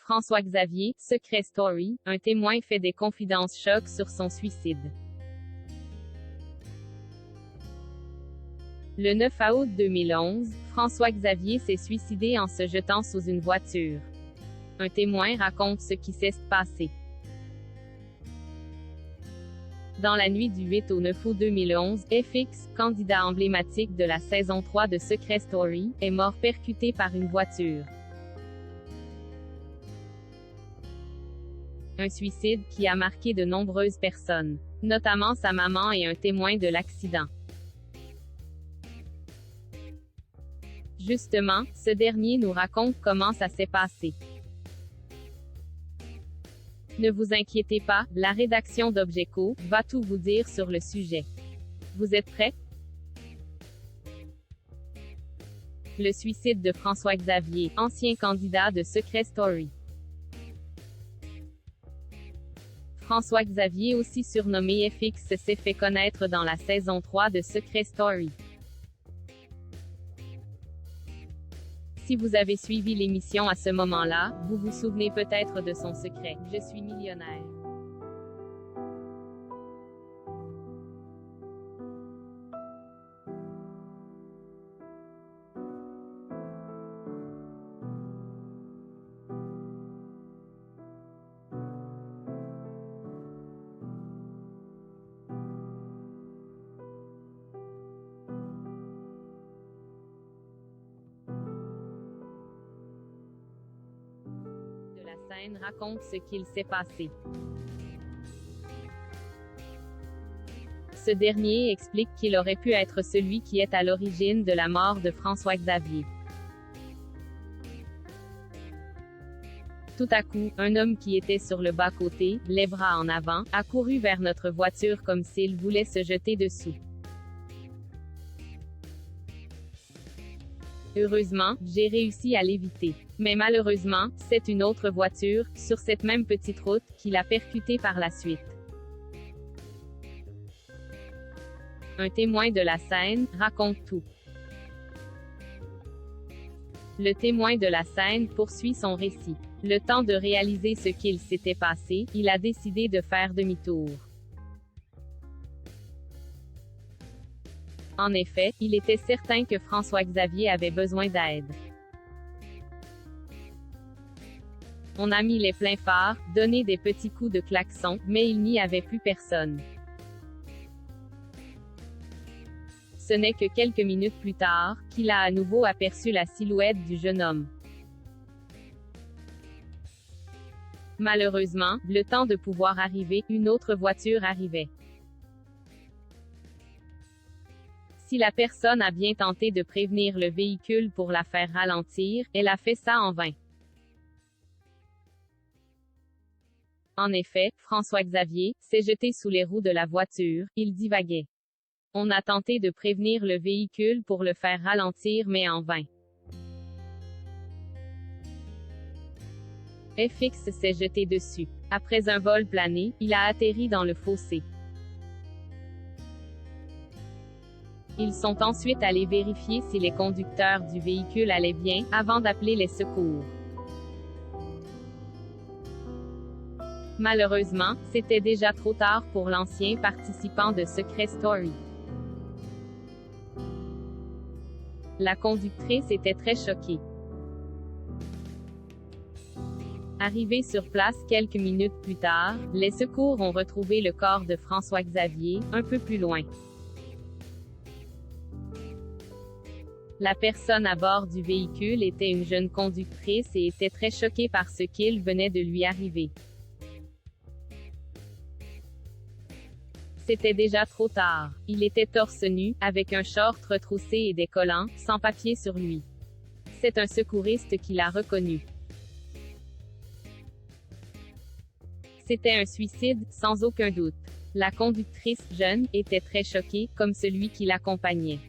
François Xavier, Secret Story, un témoin fait des confidences choc sur son suicide. Le 9 août 2011, François Xavier s'est suicidé en se jetant sous une voiture. Un témoin raconte ce qui s'est passé. Dans la nuit du 8 au 9 août 2011, FX, candidat emblématique de la saison 3 de Secret Story, est mort percuté par une voiture. Un suicide qui a marqué de nombreuses personnes, notamment sa maman et un témoin de l'accident. Justement, ce dernier nous raconte comment ça s'est passé. Ne vous inquiétez pas, la rédaction d'Objeco va tout vous dire sur le sujet. Vous êtes prêts? Le suicide de François Xavier, ancien candidat de Secret Story. François Xavier, aussi surnommé FX, s'est fait connaître dans la saison 3 de Secret Story. Si vous avez suivi l'émission à ce moment-là, vous vous souvenez peut-être de son secret. Je suis millionnaire. La scène raconte ce qu'il s'est passé. Ce dernier explique qu'il aurait pu être celui qui est à l'origine de la mort de François Xavier. Tout à coup, un homme qui était sur le bas-côté, les bras en avant, a couru vers notre voiture comme s'il voulait se jeter dessous. Heureusement, j'ai réussi à l'éviter. Mais malheureusement, c'est une autre voiture, sur cette même petite route, qui l'a percuté par la suite. Un témoin de la scène raconte tout. Le témoin de la scène poursuit son récit. Le temps de réaliser ce qu'il s'était passé, il a décidé de faire demi-tour. En effet, il était certain que François Xavier avait besoin d'aide. On a mis les pleins phares, donné des petits coups de klaxon, mais il n'y avait plus personne. Ce n'est que quelques minutes plus tard, qu'il a à nouveau aperçu la silhouette du jeune homme. Malheureusement, le temps de pouvoir arriver, une autre voiture arrivait. Si la personne a bien tenté de prévenir le véhicule pour la faire ralentir, elle a fait ça en vain. En effet, François Xavier s'est jeté sous les roues de la voiture, il divaguait. On a tenté de prévenir le véhicule pour le faire ralentir mais en vain. FX s'est jeté dessus. Après un vol plané, il a atterri dans le fossé. Ils sont ensuite allés vérifier si les conducteurs du véhicule allaient bien, avant d'appeler les secours. Malheureusement, c'était déjà trop tard pour l'ancien participant de Secret Story. La conductrice était très choquée. Arrivés sur place quelques minutes plus tard, les secours ont retrouvé le corps de François Xavier, un peu plus loin. La personne à bord du véhicule était une jeune conductrice et était très choquée par ce qu'il venait de lui arriver. C'était déjà trop tard. Il était torse nu, avec un short retroussé et des collants, sans papier sur lui. C'est un secouriste qui l'a reconnu. C'était un suicide, sans aucun doute. La conductrice, jeune, était très choquée, comme celui qui l'accompagnait.